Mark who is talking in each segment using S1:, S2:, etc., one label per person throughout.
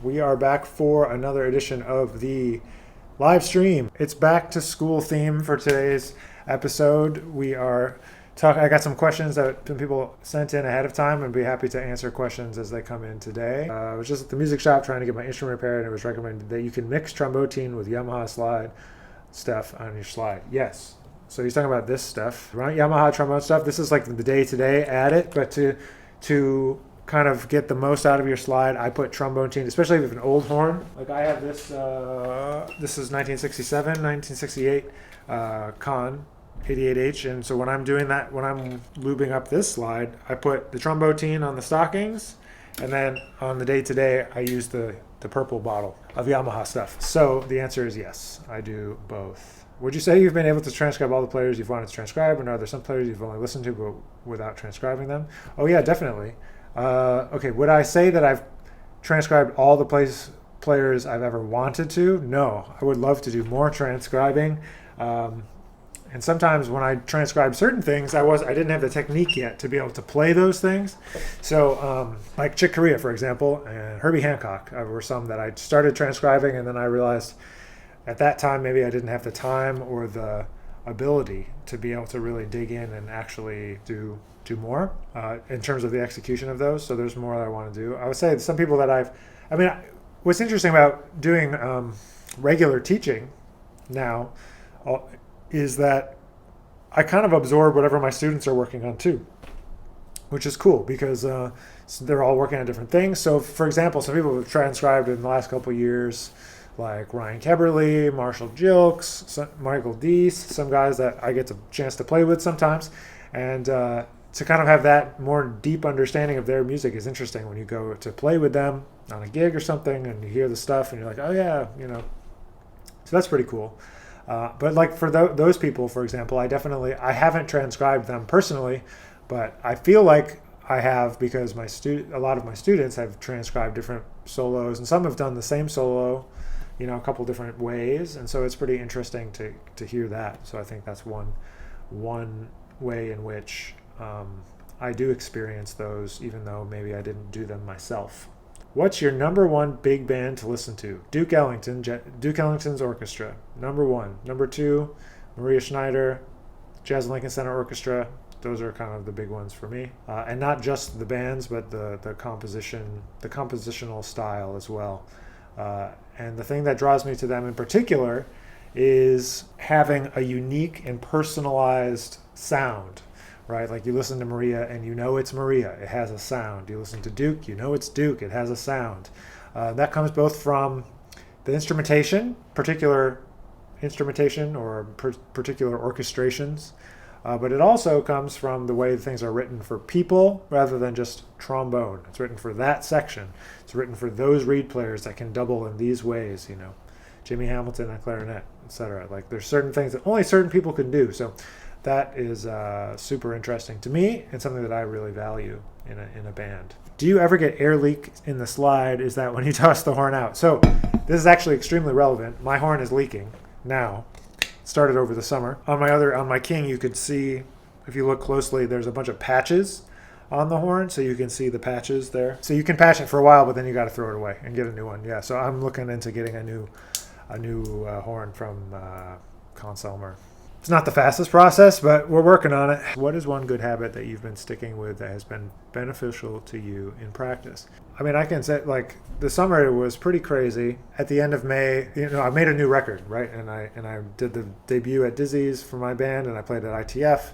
S1: We are back for another edition of the live stream. It's back to school theme for today's episode. I got some questions that people sent in ahead of time, and be happy to answer questions as they come in today. I was just at the music shop trying to get my instrument repaired, and it was recommended that you can mix trombotine with Yamaha slide stuff on your slide. Yes. So he's talking about this stuff, right? Yamaha trombone stuff. This is like the day-to-day at it, but to kind of get the most out of your slide, I put trombotine, especially if you have an old horn. Like I have this. This is 1967, 1968 Con 88H, and so when I'm doing that, when I'm lubing up this slide, I put the trombotine on the stockings, and then on the day-to-day, I use the purple bottle of Yamaha stuff. So the answer is yes, I do both. Would you say you've been able to transcribe all the players you've wanted to transcribe, and are there some players you've only listened to but without transcribing them? Oh yeah, definitely. Okay, would I say that I've transcribed all the players I've ever wanted to? No, I would love to do more transcribing. And sometimes when I transcribe certain things, I didn't have the technique yet to be able to play those things. So like Chick Corea, for example, and Herbie Hancock were some that I started transcribing, and then I realized at that time maybe I didn't have the time or the ability to be able to really dig in and actually do more in terms of the execution of those. So there's more that I want to do. I would say some people that what's interesting about doing regular teaching now is that I kind of absorb whatever my students are working on too, which is cool because they're all working on different things. So for example, some people have transcribed in the last couple of years, like Ryan Keberly, Marshall Gilks, Michael Deese, some guys that I get a chance to play with sometimes. And to kind of have that more deep understanding of their music is interesting when you go to play with them on a gig or something and you hear the stuff and you're like, oh yeah, So that's pretty cool. But like for those people, for example, I haven't transcribed them personally, but I feel like I have because a lot of my students have transcribed different solos, and some have done the same solo, a couple different ways, and so it's pretty interesting to hear that. So I think that's one way in which I do experience those, even though maybe I didn't do them myself. What's your number one big band to listen to? Duke Ellington's Orchestra, number one. Number two, Maria Schneider, Jazz and Lincoln Center Orchestra. Those are kind of the big ones for me, and not just the bands, but the compositional style as well. And the thing that draws me to them in particular is having a unique and personalized sound, right? Like you listen to Maria and it's Maria, it has a sound. You listen to Duke, it's Duke, it has a sound. That comes both from the instrumentation, particular instrumentation or particular orchestrations, but it also comes from the way things are written for people rather than just trombone. It's written for that section. It's written for those reed players that can double in these ways, Jimmy Hamilton on clarinet, etc. Like there's certain things that only certain people can do. So that is super interesting to me and something that I really value in a band. Do you ever get air leak in the slide? Is that when you toss the horn out? So this is actually extremely relevant. My horn is leaking now. Started over the summer. On my King, you could see, if you look closely, there's a bunch of patches on the horn, so you can see the patches there. So you can patch it for a while, but then you got to throw it away and get a new one. Yeah, so I'm looking into getting a new horn from Conselmer. It's not the fastest process, but we're working on it. What is one good habit that you've been sticking with that has been beneficial to you in practice? I can say, like, the summer was pretty crazy. At the end of May, I made a new record, right? And I did the debut at Dizzy's for my band, and I played at ITF.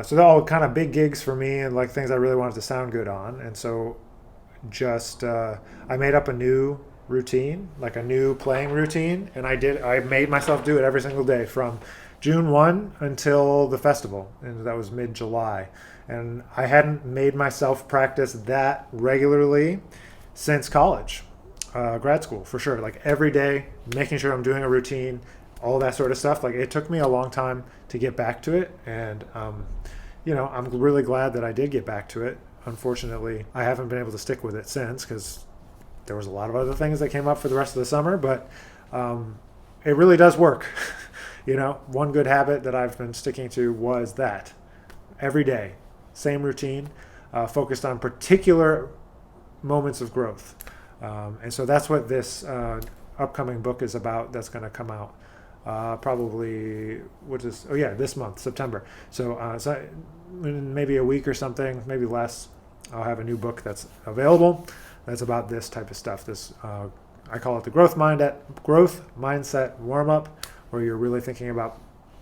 S1: So they're all kind of big gigs for me and like things I really wanted to sound good on. And so I made up a new routine, like a new playing routine, and I made myself do it every single day from June 1 until the festival, and that was mid-July. And I hadn't made myself practice that regularly since college, grad school for sure. Like every day, making sure I'm doing a routine, all that sort of stuff. Like it took me a long time to get back to it, and I'm really glad that I did get back to it. Unfortunately, I haven't been able to stick with it since because there was a lot of other things that came up for the rest of the summer, but it really does work. One good habit that I've been sticking to was that every day, same routine, focused on particular moments of growth. And so that's what this upcoming book is about. That's going to come out probably, this month, September. So in maybe a week or something, maybe less, I'll have a new book that's available. That's about this type of stuff. I call it the growth mindset warm up, where you're really thinking about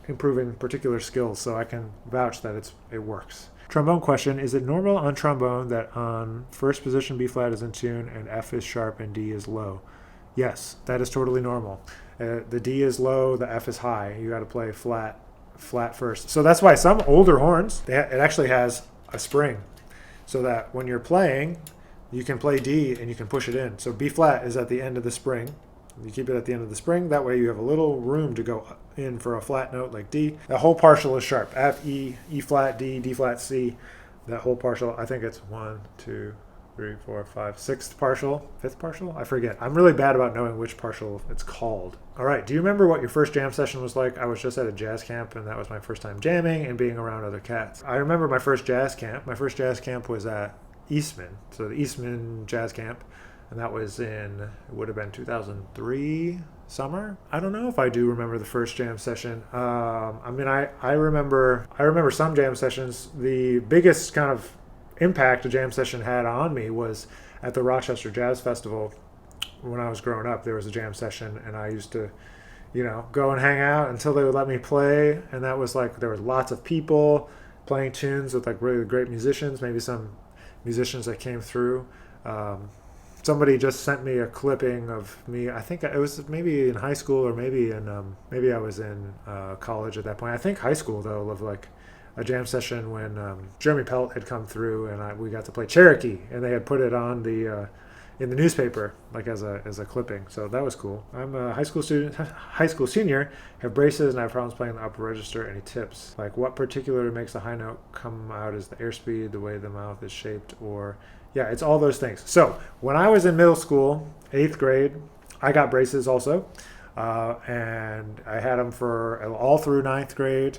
S1: improving particular skills. So I can vouch that it works. Trombone question: is it normal on trombone that on first position B flat is in tune and F is sharp and D is low? Yes, that is totally normal. The D is low, the F is high. You got to play flat first. So that's why some older horns, it actually has a spring, so that when you're playing, you can play D and you can push it in. So B flat is at the end of the spring. You keep it at the end of the spring. That way you have a little room to go in for a flat note like D. The whole partial is sharp. F, E, E flat, D, D flat, C. That whole partial, I think it's 1, 2, 3, 4, 5, sixth partial, fifth partial? I forget. I'm really bad about knowing which partial it's called. All right, do you remember what your first jam session was like? I was just at a jazz camp, and that was my first time jamming and being around other cats. I remember my first jazz camp. My first jazz camp was at Eastman, so the Eastman Jazz Camp, and that was it would have been 2003 summer. I don't know if I do remember the first jam session. I remember some jam sessions. The biggest kind of impact a jam session had on me was at the Rochester Jazz Festival. When I was growing up, there was a jam session, and I used to, go and hang out until they would let me play. And that was like, there was lots of people playing tunes with like really great musicians, maybe some musicians that came through. Somebody just sent me a clipping of me. I think it was maybe in high school, or maybe I was in college at that point. I think high school though, of like a jam session when Jeremy Pelt had come through, and we got to play Cherokee, and they had put it on in the newspaper, like as a clipping. So that was cool. I'm a high school senior, have braces, and I have problems playing the upper register. Any tips? Like what particularly makes the high note come out? Is the airspeed, the way the mouth is shaped, or yeah, it's all those things. So when I was in middle school, 8th grade, I got braces also, and I had them for all through 9th grade.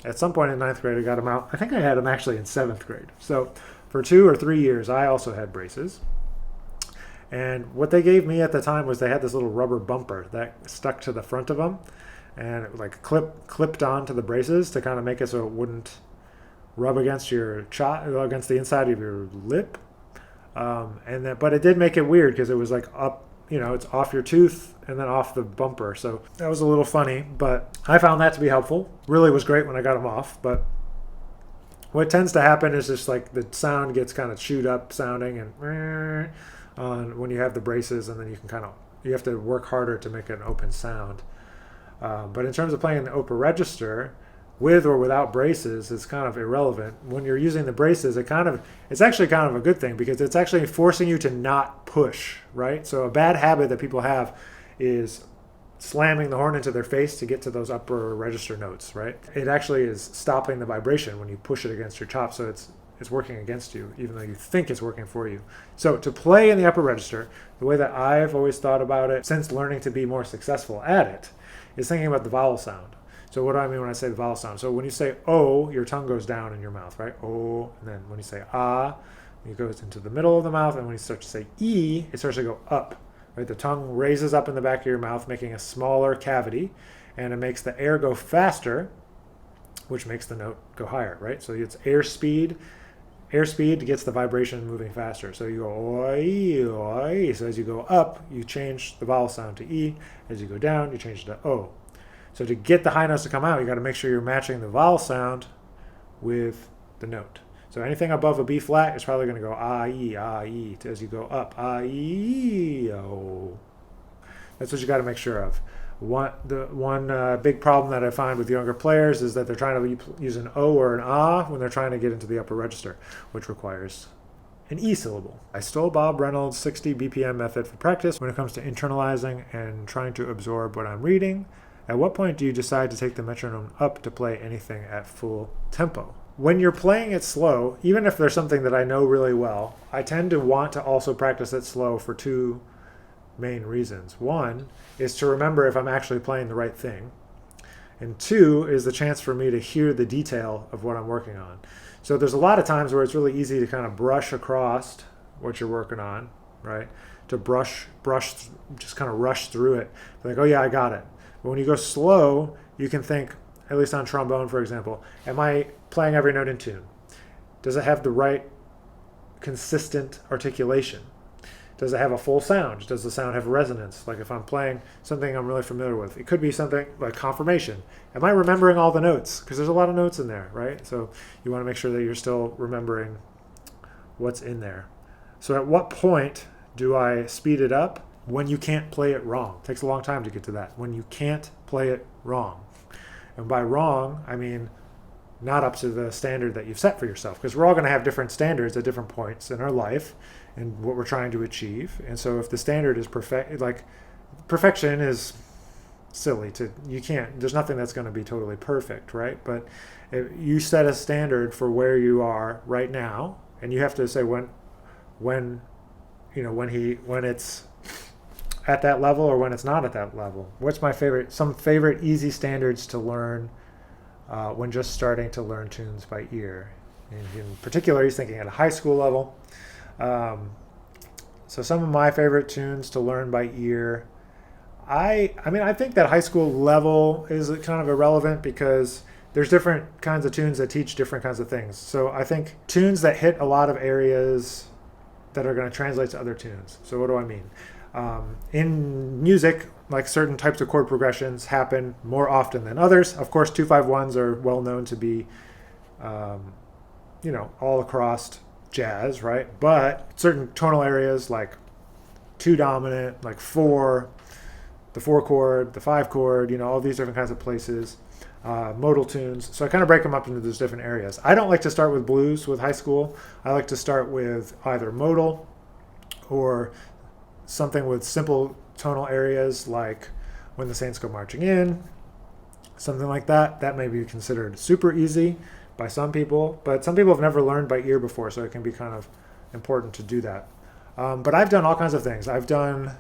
S1: At some point in 9th grade, I got them out. I think I had them actually in 7th grade. So for 2 or 3 years, I also had braces. And what they gave me at the time was they had this little rubber bumper that stuck to the front of them, and it like clipped onto the braces to kind of make it so it wouldn't rub against against the inside of your lip. But it did make it weird because it was like up, it's off your tooth and then off the bumper. So that was a little funny, but I found that to be helpful. Really was great when I got them off. But what tends to happen is just like the sound gets kind of chewed up sounding and when you have the braces, and then you have to work harder to make an open sound. But in terms of playing the upper register, with or without braces, is kind of irrelevant. When you're using the braces, it's actually kind of a good thing, because it's actually forcing you to not push, right? So a bad habit that people have is slamming the horn into their face to get to those upper register notes, right? It actually is stopping the vibration when you push it against your top, so it's working against you, even though you think it's working for you. So to play in the upper register, the way that I've always thought about it since learning to be more successful at it is thinking about the vowel sound. So what do I mean when I say the vowel sound? So when you say O, your tongue goes down in your mouth, right? O, and then when you say ah, it goes into the middle of the mouth, and when you start to say E, it starts to go up, right? The tongue raises up in the back of your mouth, making a smaller cavity, and it makes the air go faster, which makes the note go higher, right? So it's airspeed. Airspeed gets the vibration moving faster. So you go oi, oi. So as you go up, you change the vowel sound to E. As you go down, you change it to O. So to get the high notes to come out, you got to make sure you're matching the vowel sound with the note. So anything above a B flat is probably going to go ah, E, ah, E. As you go up, ah, E, O. That's what you got to make sure of. One big problem that I find with younger players is that they're trying to use an O or an ah when they're trying to get into the upper register, which requires an E syllable. I stole Bob Reynolds' 60 BPM method for practice when it comes to internalizing and trying to absorb what I'm reading. At what point do you decide to take the metronome up to play anything at full tempo? When you're playing it slow, even if there's something that I know really well, I tend to want to also practice it slow for two main reasons. One is to remember if I'm actually playing the right thing, and two is the chance for me to hear the detail of what I'm working on. So there's a lot of times where it's really easy to kind of brush across what you're working on, right? to just kind of rush through it. Like, oh yeah, I got it. But when you go slow, you can think, at least on trombone, for example, am I playing every note in tune? Does it have the right consistent articulation? Does it have a full sound? Does the sound have resonance? Like if I'm playing something I'm really familiar with, it could be something like confirmation. Am I remembering all the notes? Because there's a lot of notes in there, right? So you want to make sure that you're still remembering what's in there. So at what point do I speed it up? When you can't play it wrong. It takes a long time to get to that. When you can't play it wrong. And by wrong, I mean not up to the standard that you've set for yourself. Because we're all going to have different standards at different points in our life and what we're trying to achieve. And so if the standard is perfection is silly. There's nothing that's going to be totally perfect, right? But if you set a standard for where you are right now, and you have to say when it's at that level or when it's not at that level. What's some favorite easy standards to learn when just starting to learn tunes by ear? And in particular, he's thinking at a high school level. So some of my favorite tunes to learn by ear, I think that high school level is kind of irrelevant because there's different kinds of tunes that teach different kinds of things. So I think tunes that hit a lot of areas that are going to translate to other tunes. So what do I mean? In music, like certain types of chord progressions happen more often than others. Of course, 2-5-1s are well known to be, all across jazz, right? But certain tonal areas like 2 dominant, like 4, the 4 chord, the 5 chord, all these different kinds of places, modal tunes. So I kind of break them up into those different areas. I don't like to start with blues with high school. I like to start with either modal or something with simple tonal areas like When the Saints Go Marching In, something like that. That may be considered super easy by some people, but some people have never learned by ear before, so it can be kind of important to do that. But I've done all kinds of things. I've done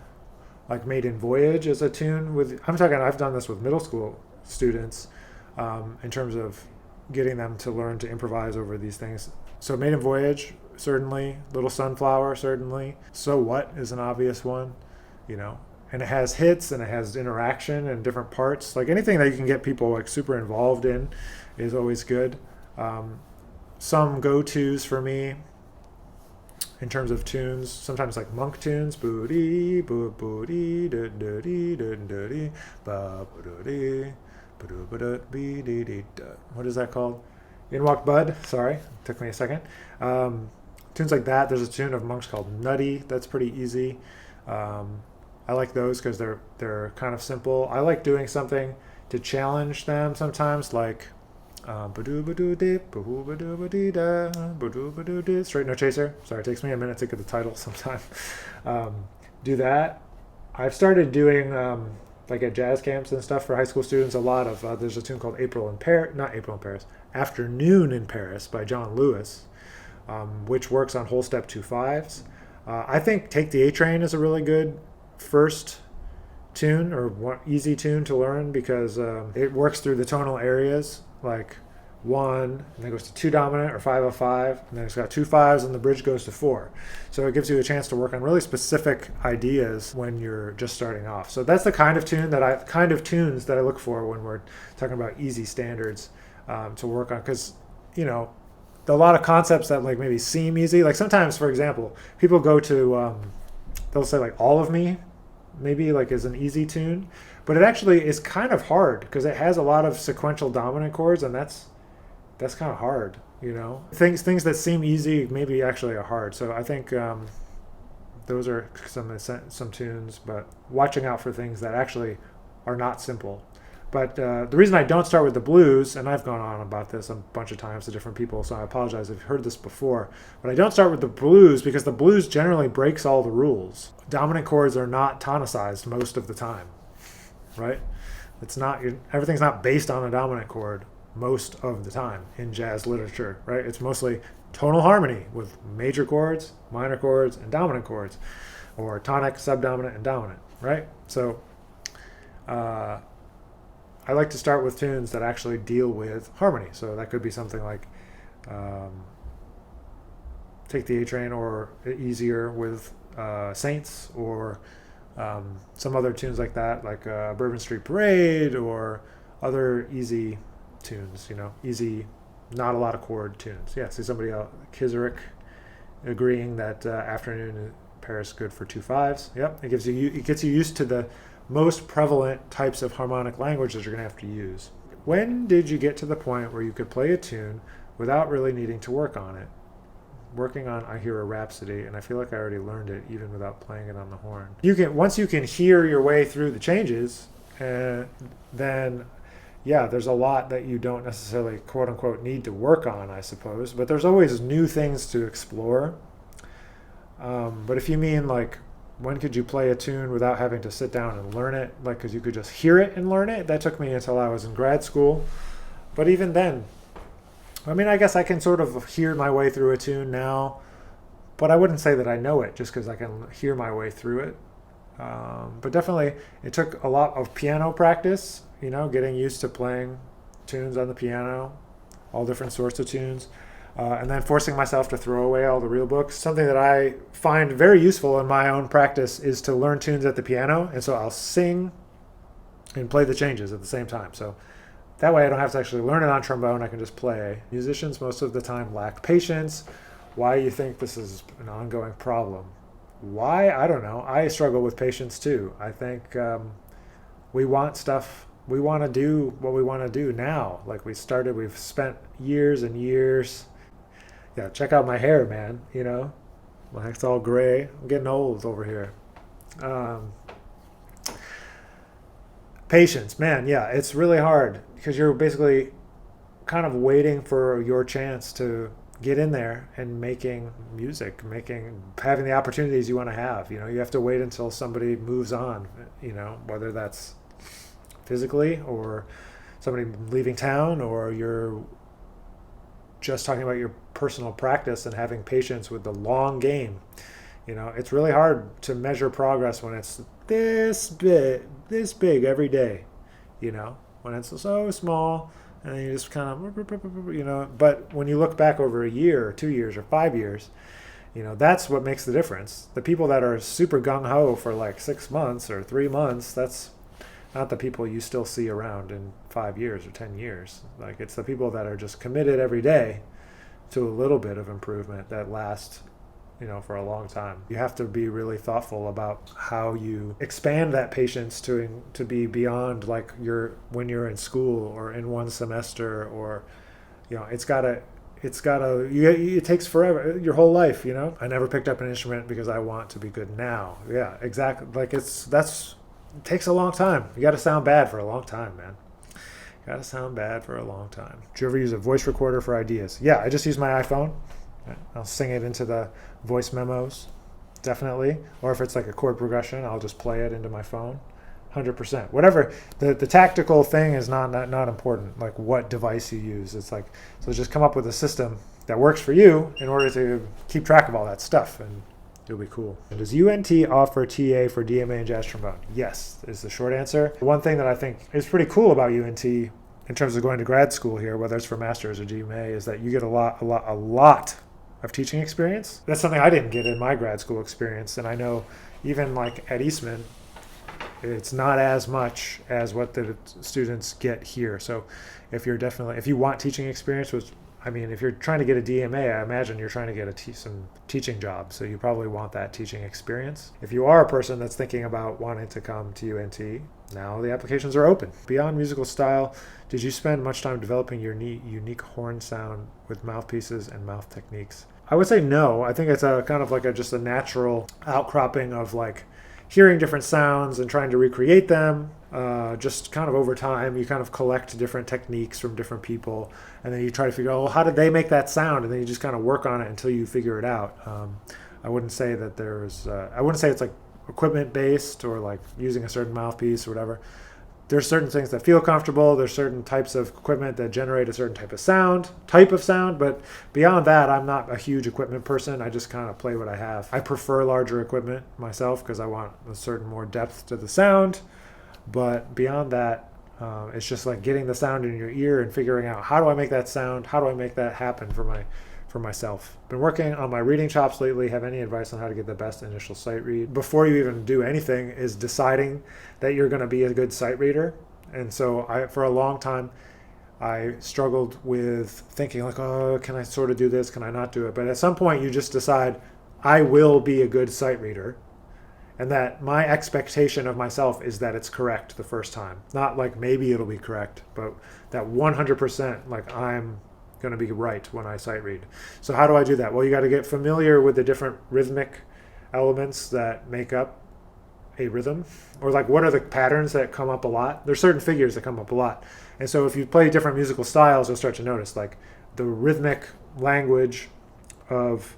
S1: like Maiden Voyage as a tune I've done this with middle school students in terms of getting them to learn to improvise over these things. So Maiden Voyage, certainly. Little Sunflower, certainly. So What is an obvious one, and it has hits and it has interaction and different parts. Like anything that you can get people like super involved in is always good. Some go-tos for me in terms of tunes, sometimes like monk tunes. What is that called? In Walked Bud. Sorry, took me a second. Tunes like that. There's a tune of monks called Nutty. That's pretty easy. I like those because they're kind of simple. I like doing something to challenge them sometimes, like Straight No Chaser. Sorry, it takes me a minute to get the title sometimes. Do that. I've started doing like at jazz camps and stuff for high school students a lot of there's a tune called Afternoon in Paris by John Lewis, which works on whole step 2/5s. I think Take the A Train is a really good first tune or one easy tune to learn because it works through the tonal areas like 1, and then goes to 2 dominant or 5/5, and then it's got 2 5s and the bridge goes to 4. So it gives you a chance to work on really specific ideas when you're just starting off. So that's the kind of tunes that I look for when we're talking about easy standards to work on, because a lot of concepts that like maybe seem easy, like sometimes, for example, people go to they'll say like All of Me maybe like is an easy tune, but it actually is kind of hard because it has a lot of sequential dominant chords, and that's kind of hard, things that seem easy maybe actually are hard. So I think those are some tunes, but watching out for things that actually are not simple. But the reason I don't start with the blues, and I've gone on about this a bunch of times to different people, so I apologize if you've heard this before, but I don't start with the blues because the blues generally breaks all the rules. Dominant chords are not tonicized most of the time, right? Everything's not based on a dominant chord most of the time in jazz literature, right? It's mostly tonal harmony with major chords, minor chords, and dominant chords, or tonic, subdominant, and dominant, right? So I like to start with tunes that actually deal with harmony. So that could be something like Take the A Train, or easier with Saints or some other tunes like that, like Bourbon Street Parade or other easy tunes, easy, not a lot of chord tunes. Yeah, see somebody else, Kizaric, agreeing that Afternoon in Paris good for 2/5s. Yep, it gets you used to the most prevalent types of harmonic language that you're going to have to use. When did you get to the point where you could play a tune without really needing to work on it? Working on I Hear a Rhapsody, and I feel like I already learned it even without playing it on the horn. Once you can hear your way through the changes, then yeah, there's a lot that you don't necessarily quote unquote need to work on, I suppose, but there's always new things to explore. But if you mean like when could you play a tune without having to sit down and learn it, like because you could just hear it and learn it, that took me until I was in grad school. But even then, I mean, I guess I can sort of hear my way through a tune now, but I wouldn't say that I know it just because I can hear my way through it. But definitely it took a lot of piano practice, getting used to playing tunes on the piano, all different sorts of tunes, and then forcing myself to throw away all the real books. Something that I find very useful in my own practice is to learn tunes at the piano, and so I'll sing and play the changes at the same time. So that way I don't have to actually learn it on trombone, I can just play. Musicians most of the time lack patience. Why do you think this is an ongoing problem? Why? I don't know. I struggle with patience too. I think we want to do what we want to do now. Like we've spent years and years. Yeah, check out my hair, man. Like it's all gray. I'm getting old over here. Patience, man. Yeah, it's really hard because you're basically kind of waiting for your chance to get in there and making music, having the opportunities you want to have. You have to wait until somebody moves on, whether that's physically or somebody leaving town, or you're just talking about your personal practice and having patience with the long game. It's really hard to measure progress when it's this big every day, when it's so small. And then you just kind of, but when you look back over a year or 2 years or 5 years, that's what makes the difference. The people that are super gung-ho for like 6 months or 3 months, that's not the people you still see around in 5 years or 10 years. Like it's the people that are just committed every day to a little bit of improvement that last, for a long time. You have to be really thoughtful about how you expand that patience to be beyond like when you're in school or in one semester, or it takes forever, your whole life. I never picked up an instrument because I want to be good now. Yeah, exactly. Like it takes a long time. You got to sound bad for a long time, man. Got to sound bad for a long time. Do you ever use a voice recorder for ideas? Yeah, I just use my iPhone. I'll sing it into the voice memos, definitely. Or if it's like a chord progression, I'll just play it into my phone. 100%. Whatever. The tactical thing is not important, like what device you use. It's like, so just come up with a system that works for you in order to keep track of all that stuff, and it'll be cool. And does UNT offer TA for DMA and jazz trombone? Yes, is the short answer. One thing that I think is pretty cool about UNT in terms of going to grad school here, whether it's for master's or DMA, is that you get a lot of teaching experience. That's something I didn't get in my grad school experience, and I know even like at Eastman, it's not as much as what the students get here. So if you want teaching experience, if you're trying to get a DMA, I imagine you're trying to get some teaching job. So you probably want that teaching experience. If you are a person that's thinking about wanting to come to UNT, now the applications are open. Beyond musical style, did you spend much time developing your unique horn sound with mouthpieces and mouth techniques? I would say no. I think it's a kind of like just a natural outcropping of like hearing different sounds and trying to recreate them. Just kind of over time, you kind of collect different techniques from different people, and then you try to figure out, well, how did they make that sound? And then you just kind of work on it until you figure it out. I wouldn't say that I wouldn't say it's like equipment based or like using a certain mouthpiece or whatever. There's certain things that feel comfortable. There's certain types of equipment that generate a certain type of sound, but beyond that, I'm not a huge equipment person. I just kind of play what I have. I prefer larger equipment myself because I want a certain more depth to the sound. But beyond that, it's just like getting the sound in your ear and figuring out, how do I make that sound? How do I make that happen for for myself. Been working on my reading chops lately. Have any advice on how to get the best initial sight read? Before you even do anything is deciding that you're going to be a good sight reader. And so for a long time, I struggled with thinking like, oh, can I sort of do this? Can I not do it? But at some point you just decide, I will be a good sight reader. And that my expectation of myself is that it's correct the first time. Not like maybe it'll be correct, but that 100% like I'm going to be right when I sight read. So how do I do that? Well, you got to get familiar with the different rhythmic elements that make up a rhythm, or like what are the patterns that come up a lot. There's certain figures that come up a lot. And so if you play different musical styles, you'll start to notice like the rhythmic language of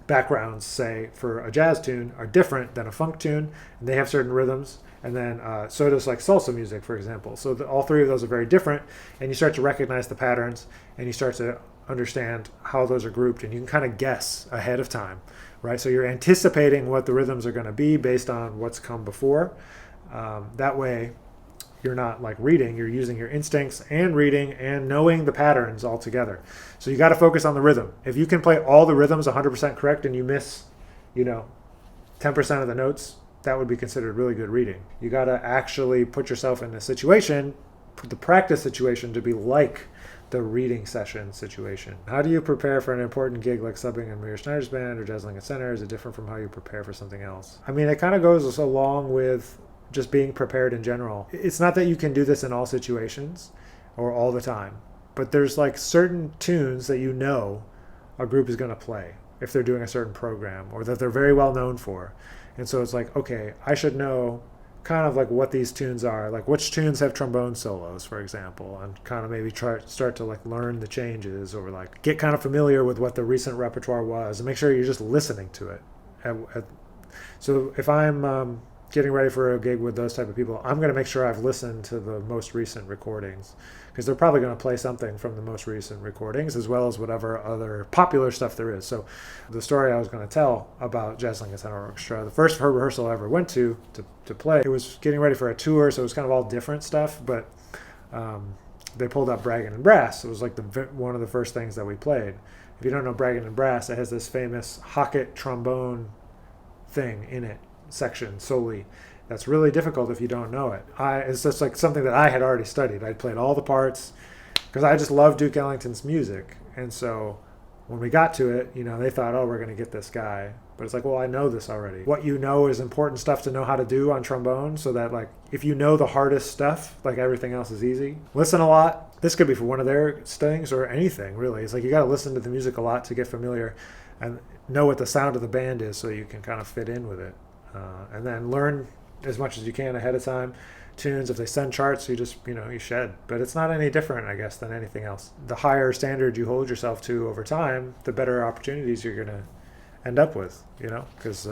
S1: backgrounds, say for a jazz tune, are different than a funk tune, and they have certain rhythms. And then so does like salsa music, for example. So all three of those are very different, and you start to recognize the patterns, and you start to understand how those are grouped, and you can kind of guess ahead of time, right? So you're anticipating what the rhythms are going to be based on what's come before. That way, you're not like reading, you're using your instincts and reading and knowing the patterns all together. So you got to focus on the rhythm. If you can play all the rhythms 100% correct and you miss, 10% of the notes, that would be considered really good reading. You got to actually put yourself in the situation, put the practice situation to be like the reading session situation. How do you prepare for an important gig like subbing in Maria Schneider's band or Jazzling at Center? Is it different from how you prepare for something else? I mean, it kind of goes along with just being prepared in general. It's not that you can do this in all situations or all the time, but there's like certain tunes that a group is going to play if they're doing a certain program or that they're very well known for. And so it's like, okay, I should know kind of like what these tunes are, like which tunes have trombone solos, for example, and kind of maybe start to like learn the changes or like get kind of familiar with what the recent repertoire was and make sure you're just listening to it. So if I'm getting ready for a gig with those type of people, I'm going to make sure I've listened to the most recent recordings, because they're probably going to play something from the most recent recordings as well as whatever other popular stuff there is. So the story I was going to tell about Jazzling at Center Orchestra, the first rehearsal I ever went to play, it was getting ready for a tour, so it was kind of all different stuff, but they pulled up Braggin' and Brass. It was like one of the first things that we played. If you don't know Braggin' and Brass, it has this famous Hocket trombone thing in it, section solely. That's really difficult if you don't know it. It's just like something that I had already studied. I'd played all the parts because I just love Duke Ellington's music. And so when we got to it, they thought, oh, we're going to get this guy. But it's like, well, I know this already. What you know is important stuff to know how to do on trombone, so that like if you know the hardest stuff, like everything else is easy. Listen a lot. This could be for one of their things or anything, really. It's like you got to listen to the music a lot to get familiar and know what the sound of the band is so you can kind of fit in with it. And then learn as much as you can ahead of time. Tunes, if they send charts, you just, you shed. But it's not any different, I guess, than anything else. The higher standard you hold yourself to over time, the better opportunities you're going to end up with, because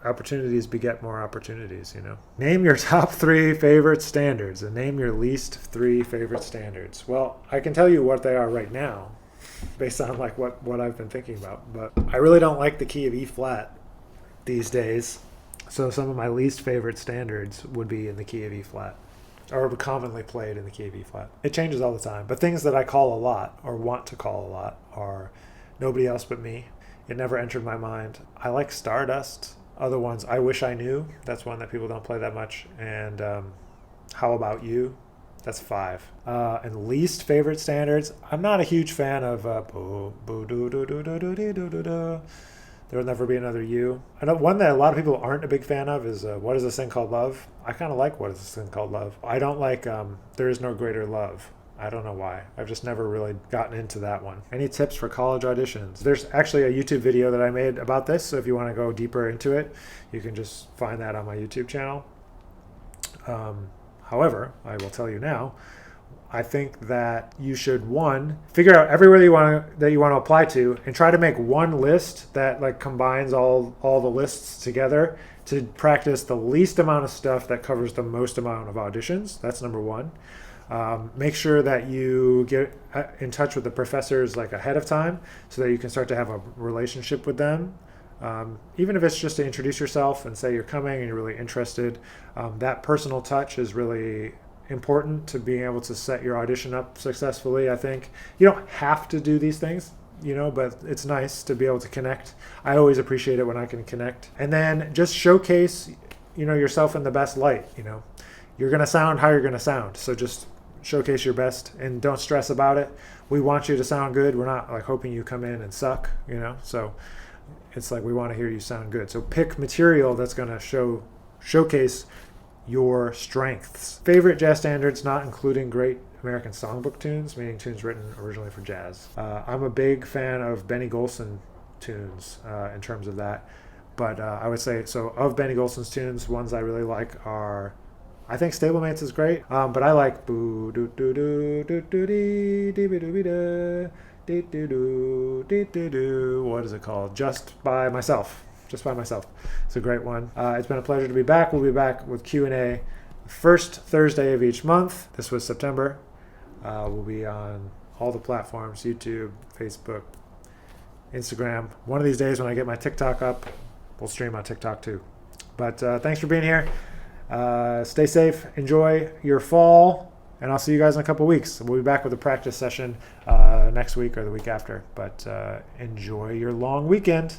S1: opportunities beget more opportunities, Name your top 3 favorite standards and name your least 3 favorite standards. Well, I can tell you what they are right now based on like what I've been thinking about. But I really don't like the key of E flat these days. So some of my least favorite standards would be in the key of E flat, or commonly played in the key of E flat. It changes all the time, but things that I call a lot or want to call a lot are Nobody Else But Me. It never entered my mind. I like Stardust. Other ones, I Wish I Knew. That's one that people don't play that much. And How About You? That's 5. And least favorite standards, I'm not a huge fan of There Will Never Be Another You. I know one that a lot of people aren't a big fan of is What Is This Thing Called Love? I kind of like What Is This Thing Called Love. I don't like There Is No Greater Love. I don't know why. I've just never really gotten into that one. Any tips for college auditions? There's actually a YouTube video that I made about this, so if you want to go deeper into it, you can just find that on my YouTube channel. However, I will tell you now, I think that you should, figure out everywhere that you want to apply to and try to make one list that like combines all the lists together to practice the least amount of stuff that covers the most amount of auditions. That's number 1. Make sure that you get in touch with the professors like ahead of time so that you can start to have a relationship with them. Even if it's just to introduce yourself and say you're coming and you're really interested. That personal touch is really important to being able to set your audition up successfully, I think. You don't have to do these things. but it's nice to be able to connect. I always appreciate it when I can connect. And then just showcase, yourself in the best light. You're going to sound how you're going to sound. So just showcase your best and don't stress about it. We want you to sound good. We're not like hoping you come in and suck, so it's like we want to hear you sound good. So pick material that's going to showcase your strengths. Favorite jazz standards, not including great American songbook tunes, meaning tunes written originally for jazz. I'm a big fan of Benny Golson tunes in terms of that. But I would say, so of Benny Golson's tunes, ones I really like are, I think Stablemates is great, but I like boo doo doo doo doo doo dee dee doo dee doo dee doo dee doo. What is it called? Just by myself. It's a great one. It's been a pleasure to be back. We'll be back with Q&A first Thursday of each month. This was September. We'll be on all the platforms: YouTube, Facebook, Instagram. One of these days when I get my TikTok up, we'll stream on TikTok too. But thanks for being here. Stay safe. Enjoy your fall. And I'll see you guys in a couple weeks. We'll be back with a practice session next week or the week after. But enjoy your long weekend.